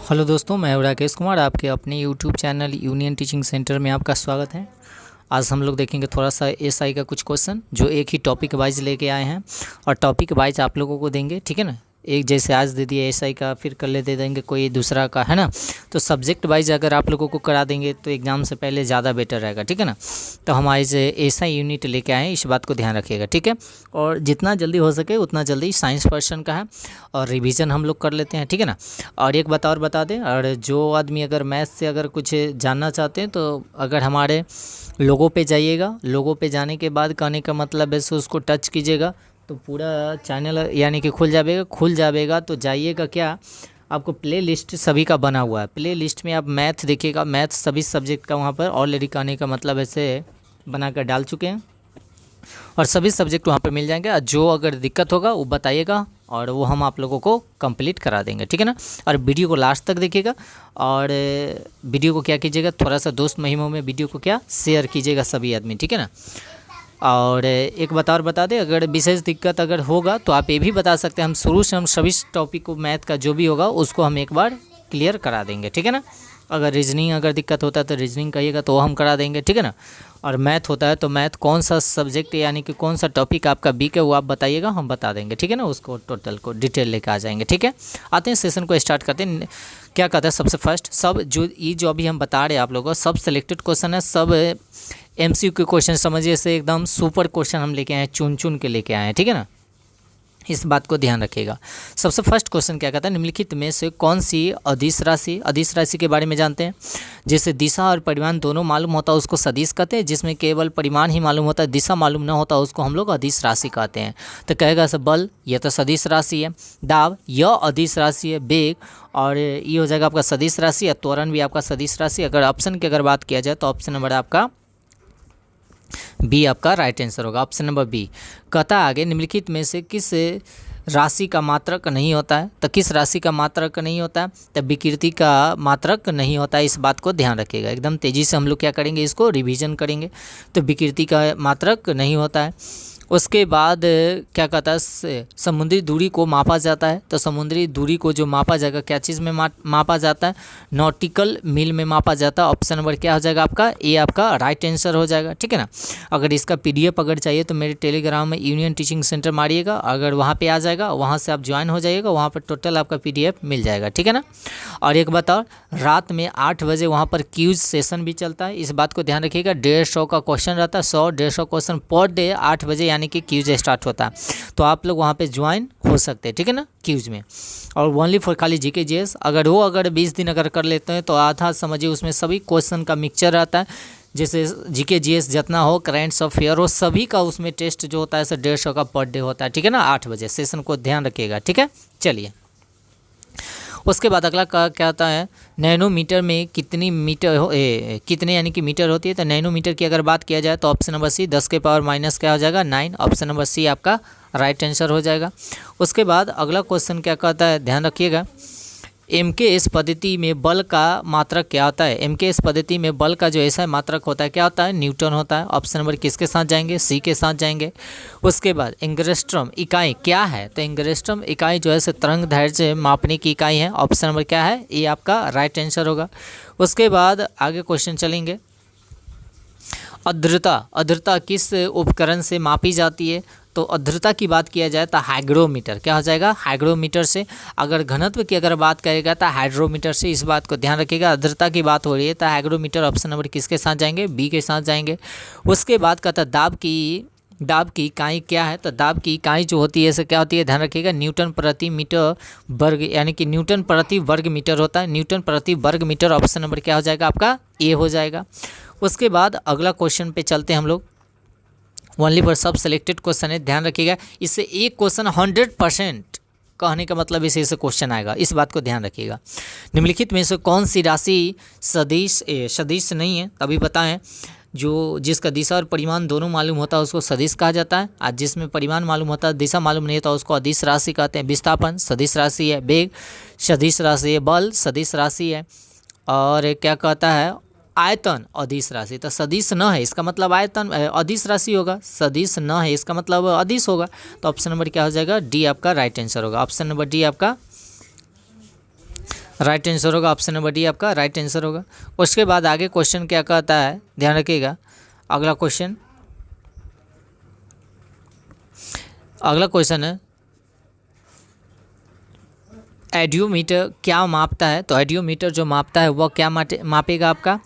Hello दोस्तों, मैं हूं राकेश कुमार। आपके अपने YouTube channel union teaching centre में आपका स्वागत है। आज हम लोग देखेंगे थोड़ा सा एसआई का कुछ क्वेश्चन जो एक ही टॉपिक वाइज लेके आए हैं और टॉपिक वाइज आप लोगों को देंगे, ठीक है ना। एक जैसे आज दे दिए एसआई का, फिर कल दे देंगे कोई दूसरा का, है ना। तो सब्जेक्ट वाइज अगर आप लोगों को करा देंगे तो एग्ज़ाम से पहले ज़्यादा बेटर रहेगा, ठीक है ना। तो हम आज एसआई यूनिट लेके आए हैं, इस बात को ध्यान रखिएगा, ठीक है। और जितना जल्दी हो सके उतना जल्दी साइंस पर्सन का है और रिवीजन हम लोग कर लेते हैं, ठीक है ना। और एक बात और बता दें, और जो आदमी अगर मैथ से अगर कुछ जानना चाहते हैं तो अगर हमारे लोगों पे जाइएगा, लोगों पे जाने के बाद कहने का मतलब है सो उसको टच कीजिएगा तो पूरा चैनल यानी कि खुल जाएगा। तो जाइएगा, क्या आपको प्ले लिस्ट सभी का बना हुआ है। प्ले लिस्ट में आप मैथ देखिएगा, मैथ सभी सब्जेक्ट का वहाँ पर ऑलरेडी कहने का मतलब ऐसे बना कर डाल चुके हैं और सभी सब्जेक्ट वहाँ पर मिल जाएंगे। और जो अगर दिक्कत होगा वो बताइएगा और वो हम आप लोगों को कंप्लीट करा देंगे, ठीक है ना। और वीडियो को लास्ट तक देखिएगा और वीडियो को क्या कीजिएगा, थोड़ा सा दोस्त महिमों में वीडियो को क्या शेयर कीजिएगा सभी आदमी, ठीक है ना। और एक बात और बता दें, अगर विशेष दिक्कत अगर होगा तो आप ये भी बता सकते हैं। हम शुरू से हम सभी टॉपिक को मैथ का जो भी होगा उसको हम एक बार क्लियर करा देंगे, ठीक है ना। अगर रीजनिंग अगर दिक्कत होता है तो रीजनिंग कहिएगा तो हम करा देंगे, ठीक है ना। और मैथ होता है तो मैथ कौन सा सब्जेक्ट यानी कि कौन सा टॉपिक आपका वीक है वो आप बताइएगा, हम बता देंगे, ठीक है ना। उसको टोटल को डिटेल लेके आ जाएंगे, ठीक है। आते हैं सेशन को स्टार्ट करते हैं। क्या कहता है सबसे फर्स्ट, सब जो अभी हम बता रहे हैं आप लोगों को सब सिलेक्टेड क्वेश्चन है, सब एमसीक्यू क्वेश्चन समझिए से एकदम सुपर क्वेश्चन हम लेके आए हैं, चुन चुन के लेके आए हैं, ठीक है ना। इस बात को ध्यान रखिएगा। सबसे फर्स्ट क्वेश्चन क्या कहता है, निम्नलिखित में से कौन सी अदिश राशि के बारे में जानते हैं। जैसे दिशा और परिमाण दोनों मालूम होता है उसको सदिश कहते हैं, जिसमें केवल परिमाण ही मालूम होता है दिशा मालूम ना होता उसको हम लोग अदिश राशि कहते हैं। तो कहेगा सब बल, यह तो सदिश राशि है। दाब, यह अदिश राशि है। बेग, और ये हो जाएगा आपका सदिश राशि। या त्वरण भी आपका सदिश राशि। अगर ऑप्शन की अगर बात किया जाए तो ऑप्शन नंबर आपका बी आपका राइट आंसर होगा, ऑप्शन नंबर बी। कहता आगे, निम्नलिखित में से किस राशि का मात्रक नहीं होता है। तो किस राशि का मात्रक नहीं होता है, तो विकृति का मात्रक नहीं होता है। इस बात को ध्यान रखिएगा, एकदम तेज़ी से हम लोग क्या करेंगे, इसको रिवीजन करेंगे। तो विकृति का मात्रक नहीं होता है। उसके बाद क्या कहता है, समुद्री दूरी को मापा जाता है। तो समुद्री दूरी को जो मापा जाएगा क्या चीज़ में मापा जाता है, नॉटिकल मील में मापा जाता है। ऑप्शन नंबर क्या हो जाएगा आपका, ए आपका राइट आंसर हो जाएगा, ठीक है ना। अगर इसका पीडीएफ अगर चाहिए तो मेरे टेलीग्राम में यूनियन टीचिंग सेंटर मारिएगा, अगर वहाँ पे आ जाएगा वहाँ से आप ज्वाइन हो जाइएगा, वहाँ पर टोटल आपका पीडीएफ मिल जाएगा, ठीक है ना। और एक बात और, रात में 8 बजे वहाँ पर क्यूज सेशन भी चलता है, इस बात को ध्यान रखिएगा। 150 का क्वेश्चन रहता है, 100-150 क्वेश्चन पर डे 8 बजे यानी कि क्यूज स्टार्ट होता है। तो आप लोग वहाँ पे ज्वाइन हो सकते हैं, ठीक है ना, क्यूज में। और ओनली फॉर खाली जीके जीएस अगर 20 दिन अगर कर लेते हैं तो आधा समझिए उसमें सभी क्वेश्चन का मिक्सचर रहता है। जैसे जीके जीएस जितना हो, करेंट्स अफेयर हो, सभी का उसमें टेस्ट जो होता है 150 का पर डे होता है, ठीक है ना। 8 बजे सेशन को ध्यान रखिएगा, ठीक है। चलिए, उसके बाद अगला क्या आता है, नैनोमीटर में कितनी कितने यानी कि मीटर होती है। तो नैनोमीटर की अगर बात किया जाए तो ऑप्शन नंबर सी 10 के पावर माइनस क्या हो जाएगा 9, ऑप्शन नंबर सी आपका राइट आंसर हो जाएगा। उसके बाद अगला क्वेश्चन क्या कहता है, ध्यान रखिएगा, एमकेएस पद्धति में बल का मात्रक क्या होता है। एमकेएस पद्धति में बल का जो ऐसा मात्रक होता है क्या होता है, न्यूटन होता है। ऑप्शन नंबर किसके साथ जाएंगे, सी के साथ जाएंगे। उसके बाद एंगस्ट्रॉम इकाई क्या है, तो एंगस्ट्रॉम इकाई जो है तरंग दैर्ध्य मापने की इकाई है। ऑप्शन नंबर क्या है, ये आपका राइट आंसर होगा। उसके बाद आगे क्वेश्चन चलेंगे, आर्द्रता किस उपकरण से मापी जाती है। तो आर्द्रता की बात किया जाए तो हाइग्रोमीटर क्या हो जाएगा, हाइग्रोमीटर से। अगर घनत्व की अगर बात करेगा तो हाइड्रोमीटर से। इस बात को ध्यान रखिएगा, आर्द्रता की बात हो रही है तो हाइग्रोमीटर ऑप्शन नंबर किसके साथ जाएंगे, बी के साथ जाएंगे। उसके बाद कहता है दाब की इकाई क्या है। तो दाब की इकाई जो होती है ऐसे क्या होती है, ध्यान रखिएगा, न्यूटन प्रति मीटर वर्ग यानी कि न्यूटन प्रति वर्ग मीटर होता है। न्यूटन प्रति वर्ग मीटर ऑप्शन नंबर क्या हो जाएगा आपका, ए हो जाएगा। उसके बाद अगला क्वेश्चन पे चलते हैं हम लोग, ओनली फॉर सब सेलेक्टेड क्वेश्चन है, ध्यान रखिएगा। इससे एक क्वेश्चन 100% कहने का मतलब इसे क्वेश्चन आएगा, इस बात को ध्यान रखिएगा। निम्नलिखित में से कौन सी राशि सदिश नहीं है, तभी बताएं। जो जिसका दिशा और परिमाण दोनों मालूम होता है उसको सदिश कहा जाता है। आज जिसमें परिमाण मालूम होता है दिशा मालूम नहीं होता उसको अदिश राशि कहते हैं। विस्थापन सदिश राशि है। वेग सदिश राशि है। बल सदिश राशि है। और क्या कहता है, आयतन अदिश राशि। तो सदिश न है इसका मतलब आयतन अदिश राशि होगा, सदिश न है इसका मतलब अदिश होगा। तो ऑप्शन नंबर क्या हो जाएगा, डी आपका राइट आंसर होगा। ऑप्शन नंबर डी आपका राइट आंसर होगा, ऑप्शन नंबर डी आपका राइट आंसर होगा। उसके बाद आगे क्वेश्चन क्या कहता है, ध्यान रखिएगा। अगला क्वेश्चन है एडियोमीटर क्या मापता है। तो एडियोमीटर जो मापता है वह क्या मापेगा आपका,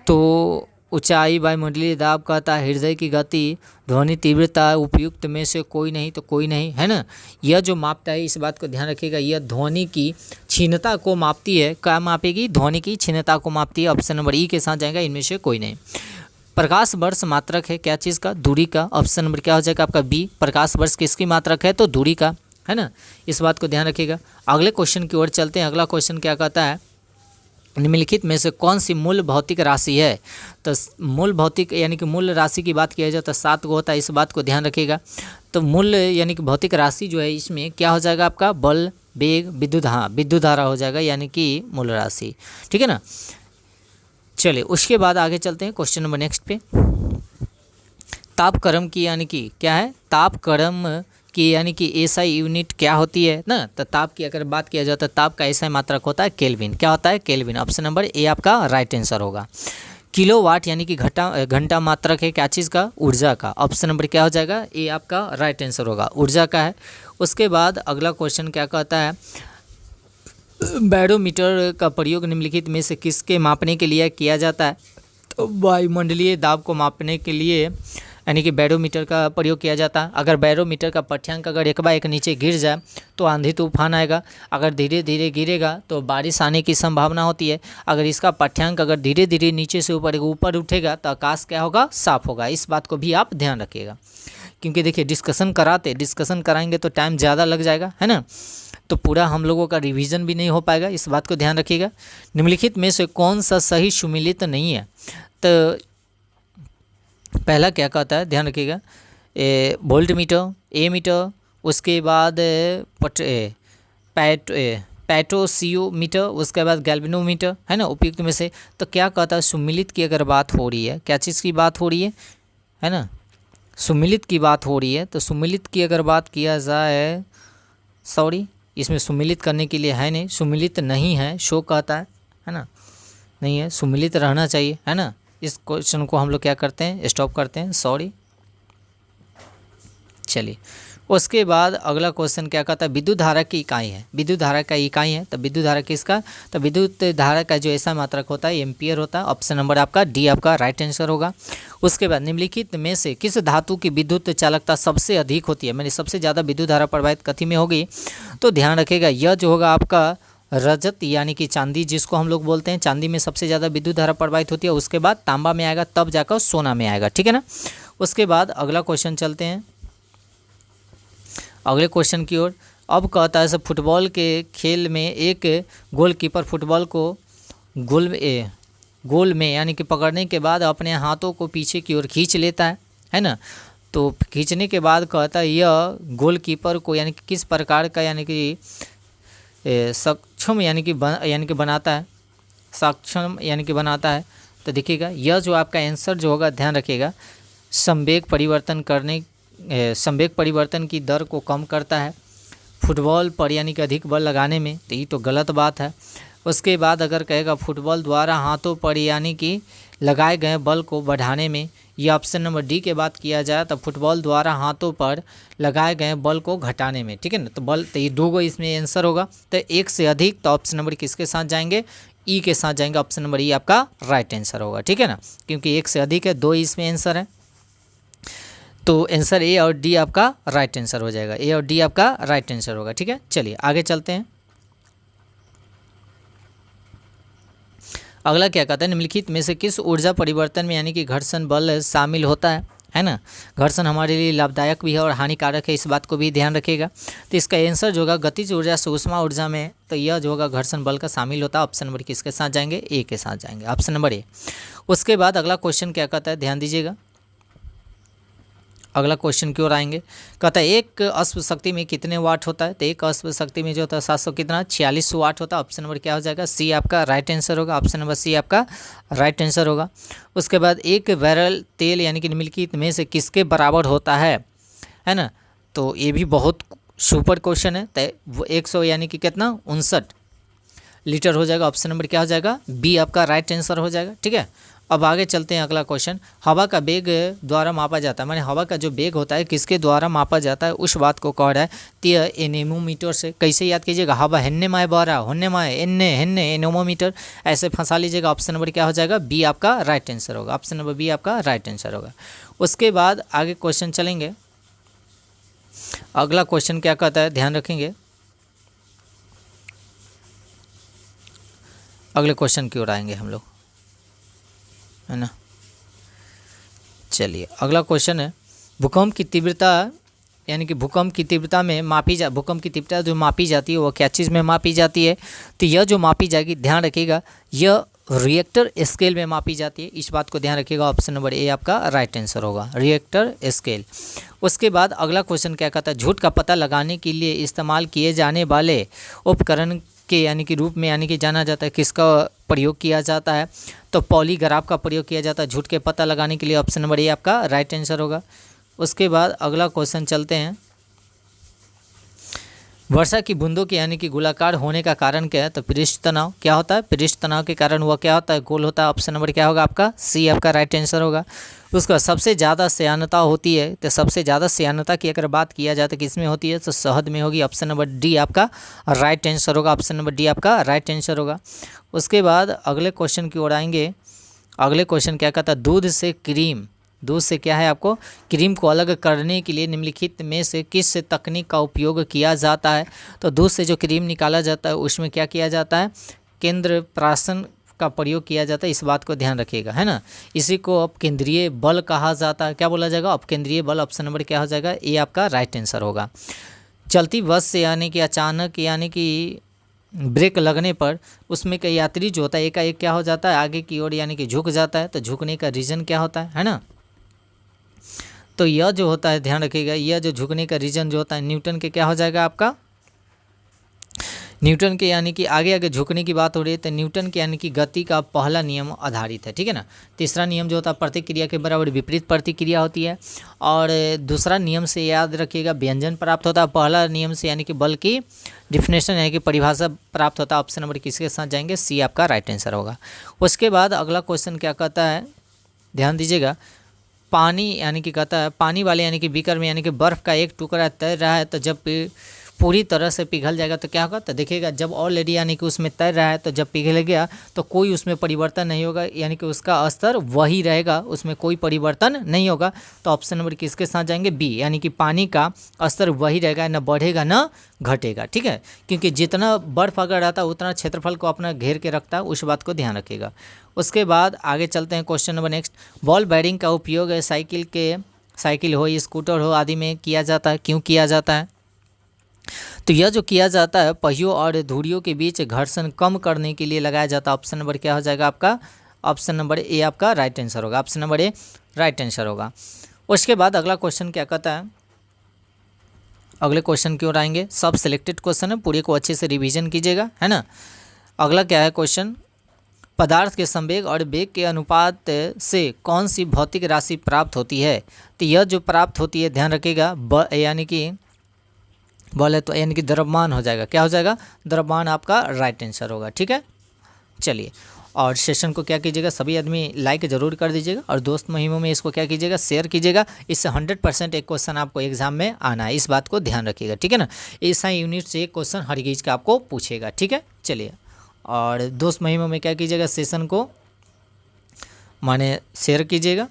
तो ऊंचाई, वायुमंडलीय दाब कहता है, हृदय की गति, ध्वनि तीव्रता, उपयुक्त में से कोई नहीं तो कोई नहीं, है ना। यह जो मापता है, इस बात को ध्यान रखिएगा, यह ध्वनि की क्षीणता को मापती है। क्या मापेगी, ध्वनि की क्षीणता को मापती है। ऑप्शन नंबर ई के साथ जाएगा, इनमें से कोई नहीं। प्रकाश वर्ष मात्रक है क्या चीज़ का, दूरी का। ऑप्शन नंबर क्या हो जाएगा आपका बी, प्रकाश वर्ष किसकी मात्रक है, तो दूरी का, है ना। इस बात को ध्यान रखिएगा। अगले क्वेश्चन की ओर चलते हैं। अगला क्वेश्चन क्या कहता है, निम्नलिखित में से कौन सी मूल भौतिक राशि है। तो मूल भौतिक यानी कि मूल राशि की बात किया जाए तो 7 गो होता है, इस बात को ध्यान रखिएगा। तो मूल यानी कि भौतिक राशि जो है, इसमें क्या हो जाएगा आपका, बल, वेग, विद्युत, हाँ विद्युत धारा हो जाएगा, यानी कि मूल राशि, ठीक है ना। चलिए उसके बाद आगे चलते हैं क्वेश्चन नंबर नेक्स्ट पे। तापक्रम की यानी कि क्या है, तापक्रम की यानी कि एसआई यूनिट क्या होती है ना। तो ताप की अगर बात किया जाए तो ताप का एसआई मात्रक होता है केल्विन। क्या होता है, केल्विन। ऑप्शन नंबर ए आपका राइट आंसर होगा। किलोवाट यानी कि घंटा मात्रक है क्या चीज़ का, ऊर्जा का। ऑप्शन नंबर क्या हो जाएगा, ए आपका राइट आंसर होगा, ऊर्जा का है। उसके बाद अगला क्वेश्चन क्या कहता है, बैरोमीटर का प्रयोग निम्नलिखित में से किसके मापने के लिए किया जाता है। तो वायुमंडलीय दाब को मापने के लिए यानी कि बैरोमीटर का प्रयोग किया जाता है। अगर बैरोमीटर का पाठ्यांक अगर एक बार एक नीचे गिर जाए तो आंधी तूफान आएगा, अगर धीरे धीरे गिरेगा तो बारिश आने की संभावना होती है। अगर इसका पाठ्यांक अगर धीरे धीरे नीचे से ऊपर उठेगा तो आकाश क्या होगा, साफ होगा। इस बात को भी आप ध्यान रखिएगा, क्योंकि देखिए डिस्कशन कराएंगे तो टाइम ज़्यादा लग जाएगा, है ना, तो पूरा हम लोगों का रिवीजन भी नहीं हो पाएगा। इस बात को ध्यान रखिएगा। निम्नलिखित में से कौन सा सही सुमेलित नहीं है। तो पहला क्या कहता है, ध्यान रखिएगा, वोल्ट मीटर, ए मीटर, उसके बाद पैटोसियोमीटर, उसके बाद गैल्वेनोमीटर, है ना, उपयुक्त में से। तो क्या कहता है, सुमेलित की अगर बात हो रही है, क्या चीज़ की बात हो रही है ना, सुमेलित की बात हो रही है। तो सुमेलित की अगर बात किया जाए, सॉरी इसमें सुमेलित करने के लिए है नहीं, सुमेलित नहीं है, शो कहता है ना, नहीं है, सुमेलित रहना चाहिए, है ना। इस क्वेश्चन को हम लोग क्या करते हैं, स्टॉप करते हैं, सॉरी। चलिए उसके बाद अगला क्वेश्चन क्या कहता है, विद्युत धारा की इकाई है। विद्युत धारा का इकाई है, तो विद्युत धारा किसका, तो विद्युत धारा का जो ऐसा मात्रक होता है एम्पियर होता है। ऑप्शन नंबर आपका डी आपका राइट आंसर होगा। उसके बाद निम्नलिखित में से किस धातु की विद्युत चालकता सबसे अधिक होती है, मैंने सबसे ज़्यादा विद्युत धारा प्रवाहित कथी में होगी। तो ध्यान रखिएगा, यह जो होगा आपका रजत यानी कि चांदी, जिसको हम लोग बोलते हैं, चांदी में सबसे ज़्यादा विद्युत धारा प्रवाहित होती है। उसके बाद तांबा में आएगा, तब जाकर सोना में आएगा, ठीक है ना। उसके बाद अगला क्वेश्चन चलते हैं अगले क्वेश्चन की ओर। अब कहता है, फुटबॉल के खेल में एक गोलकीपर फुटबॉल को गोल में यानी कि पकड़ने के बाद अपने हाथों को पीछे की ओर खींच लेता है ना। तो खींचने के बाद कहता है, यह गोलकीपर को यानी कि किस प्रकार का यानी कि सक्षम यानी कि बनाता है, सक्षम यानी कि बनाता है। तो देखिएगा, यह जो आपका आंसर जो होगा, ध्यान रखिएगा, संवेग परिवर्तन की दर को कम करता है फुटबॉल पर यानी कि अधिक बल लगाने में। तो ये तो गलत बात है। उसके बाद अगर कहेगा फुटबॉल द्वारा हाथों पर यानी कि लगाए गए बल को बढ़ाने में, ये ऑप्शन नंबर डी के बात किया जाए तो फुटबॉल द्वारा हाथों पर लगाए गए बल को घटाने में, ठीक है ना। तो ये 2 गो इसमें आंसर होगा। तो 1 से अधिक, तो ऑप्शन नंबर किसके साथ जाएंगे, ई के साथ जाएंगे। ऑप्शन नंबर ई आपका राइट आंसर होगा, ठीक है ना, क्योंकि 1 से अधिक है, 2 इसमें आंसर है। तो आंसर ए और डी आपका राइट आंसर हो जाएगा, ए और डी आपका राइट आंसर होगा, ठीक है। चलिए आगे चलते हैं। अगला क्या कहता है, निम्नलिखित में से किस ऊर्जा परिवर्तन में यानी कि घर्षण बल शामिल होता है ना। घर्षण हमारे लिए लाभदायक भी है और हानिकारक है, इस बात को भी ध्यान रखिएगा। तो इसका आंसर जो होगा गतिज ऊर्जा से ऊष्मा ऊर्जा में, तो यह जो होगा घर्षण बल का शामिल होता है। ऑप्शन नंबर किसके साथ जाएंगे, ए के साथ जाएंगे, ऑप्शन नंबर ए। उसके बाद अगला क्वेश्चन क्या कहता है, ध्यान दीजिएगा, अगला क्वेश्चन की ओर आएंगे। कहता है, एक अश्व शक्ति में कितने वाट होता है। तो एक अश्व शक्ति में जो होता है 700 कितना 46 वाट होता है। ऑप्शन नंबर क्या हो जाएगा, सी आपका राइट आंसर होगा, ऑप्शन नंबर सी आपका राइट आंसर होगा। उसके बाद एक बैरल तेल यानी कि निम्नलिखित में से किसके बराबर होता है ना। तो ये भी बहुत सुपर क्वेश्चन है। तो 100 यानी कि कितना 59 लीटर हो जाएगा। ऑप्शन नंबर क्या हो जाएगा, बी आपका राइट आंसर हो जाएगा। ठीक है, अब आगे चलते हैं अगला क्वेश्चन। हवा का वेग द्वारा मापा जाता है, माने हवा का जो वेग होता है किसके द्वारा मापा जाता है, उस बात को कह रहा है। तो एनेमोमीटर से कैसे याद कीजिएगा, हवा हेन्ने माए बहरा होन्ने माए एन्ने हेन्ने एनेमोमीटर, ऐसे फंसा लीजिएगा। ऑप्शन नंबर क्या हो जाएगा, बी आपका राइट आंसर होगा। ऑप्शन नंबर बी आपका राइट आंसर होगा। उसके बाद आगे क्वेश्चन चलेंगे। अगला क्वेश्चन क्या कहता है, ध्यान रखेंगे। अगले क्वेश्चन की ओर आएंगे हम लोग, है ना। चलिए अगला क्वेश्चन है, भूकंप की तीव्रता यानी कि भूकंप की तीव्रता में भूकंप की तीव्रता जो मापी जाती है वो क्या चीज़ में मापी जाती है। तो यह जो मापी जाएगी, ध्यान रखिएगा, यह रिएक्टर स्केल में मापी जाती है। इस बात को ध्यान रखिएगा। ऑप्शन नंबर ए आपका राइट आंसर होगा, रिएक्टर स्केल। उसके बाद अगला क्वेश्चन क्या कहता है, झूठ का पता लगाने के लिए इस्तेमाल किए जाने वाले उपकरण के यानी कि रूप में यानी कि जाना जाता है, किसका प्रयोग किया जाता है। तो पॉलीग्राफ का प्रयोग किया जाता है झूठ के पता लगाने के लिए। ऑप्शन नंबर ए आपका राइट आंसर होगा। उसके बाद अगला क्वेश्चन चलते हैं, वर्षा की बूंदों के यानी कि गोलाकार होने का कारण क्या है। तो पृष्ठ तनाव। क्या होता है, पृष्ठ तनाव के कारण हुआ क्या होता है, गोल होता है। ऑप्शन नंबर क्या होगा आपका, सी आपका राइट आंसर होगा। उसका सबसे ज़्यादा श्यानता होती है, तो सबसे ज़्यादा श्यानता की अगर बात किया जाए तो किस में होती है, तो शहद में होगी। ऑप्शन नंबर डी आपका राइट आंसर होगा। ऑप्शन नंबर डी आपका राइट आंसर होगा। उसके बाद अगले क्वेश्चन की ओर आएंगे। अगले क्वेश्चन क्या कहता है, दूध से क्या है आपको, क्रीम को अलग करने के लिए निम्नलिखित में से किस तकनीक का उपयोग किया जाता है। तो दूध से जो क्रीम निकाला जाता है उसमें क्या किया जाता है, केंद्र प्राशन का प्रयोग किया जाता है। इस बात को ध्यान रखिएगा, है ना। इसी को अब केंद्रीय बल कहा जाता है। क्या बोला जाएगा, अब केंद्रीय बल। ऑप्शन नंबर क्या हो जाएगा, ए आपका राइट आंसर होगा। चलती बस से यानी कि अचानक यानी कि ब्रेक लगने पर उसमें का यात्री जो होता है एकाएक क्या हो जाता है, आगे की ओर यानी कि झुक जाता है। तो झुकने का रीज़न क्या होता है ना। तो यह जो होता है, ध्यान रखिएगा, यह जो झुकने का रीजन जो होता है न्यूटन के क्या हो जाएगा आपका, न्यूटन के यानी कि आगे आगे झुकने की बात हो रही है तो न्यूटन के यानी कि गति का पहला नियम आधारित है। ठीक है ना। तीसरा नियम जो होता है प्रतिक्रिया के बराबर विपरीत प्रतिक्रिया होती है। और दूसरा नियम से याद रखिएगा व्यंजन प्राप्त होता है। पहला नियम से यानी कि बल की डिफिनेशन यानी कि परिभाषा प्राप्त होता है। ऑप्शन नंबर किसके साथ जाएंगे, सी आपका राइट आंसर होगा। उसके बाद अगला क्वेश्चन क्या कहता है, ध्यान दीजिएगा, पानी यानी कि कहता है पानी वाले यानी कि बीकर में यानी कि बर्फ़ का एक टुकड़ा तैर रहा है, तो जब पूरी तरह से पिघल जाएगा तो क्या होगा, तो देखिएगा जब ऑलरेडी यानी कि उसमें तैर रहा है तो जब पिघल गया तो कोई उसमें परिवर्तन नहीं होगा, यानी कि उसका स्तर वही रहेगा, उसमें कोई परिवर्तन नहीं होगा। तो ऑप्शन नंबर किसके साथ जाएंगे, बी, यानी कि पानी का स्तर वही रहेगा, न बढ़ेगा न घटेगा। ठीक है, क्योंकि जितना बर्फ़ अगर रहता है उतना क्षेत्रफल को अपना घेर के रखता है, उस बात को ध्यान रखिएगा। उसके बाद आगे चलते हैं question number next. Ball bearing का उपयोग साइकिल हो स्कूटर हो आदि में किया जाता है, क्यों किया जाता है। तो यह जो किया जाता है पहियों और धुरियों के बीच घर्षण कम करने के लिए लगाया जाता है। ऑप्शन नंबर क्या हो जाएगा आपका, ऑप्शन नंबर ए आपका राइट आंसर होगा। Option number A right answer होगा। उसके बाद अगला क्वेश्चन क्या कहता है, अगले क्वेश्चन की ओर आएंगे। सब सिलेक्टेड क्वेश्चन है, पूरे को अच्छे से रिवीजन कीजिएगा, है ना। अगला क्या है क्वेश्चन, पदार्थ के संवेग और वेग के अनुपात से कौन सी भौतिक राशि प्राप्त होती है। तो यह जो प्राप्त होती है, ध्यान रखिएगा, यानी कि बल है तो यानी कि द्रव्यमान हो जाएगा। क्या हो जाएगा, द्रव्यमान आपका राइट आंसर होगा। ठीक है, चलिए। और सेशन को क्या कीजिएगा, सभी आदमी लाइक ज़रूर कर दीजिएगा और दोस्त मुहिमों में इसको क्या कीजिएगा, शेयर कीजिएगा। इससे 100% एक क्वेश्चन आपको एग्जाम में आना है, इस बात को ध्यान रखिएगा। ठीक है ना, एसआई यूनिट से एक क्वेश्चन हर चीज़ का आपको पूछेगा। ठीक है, चलिए। और दोस्त मुहिमों में क्या कीजिएगा, सेशन को माने शेयर कीजिएगा।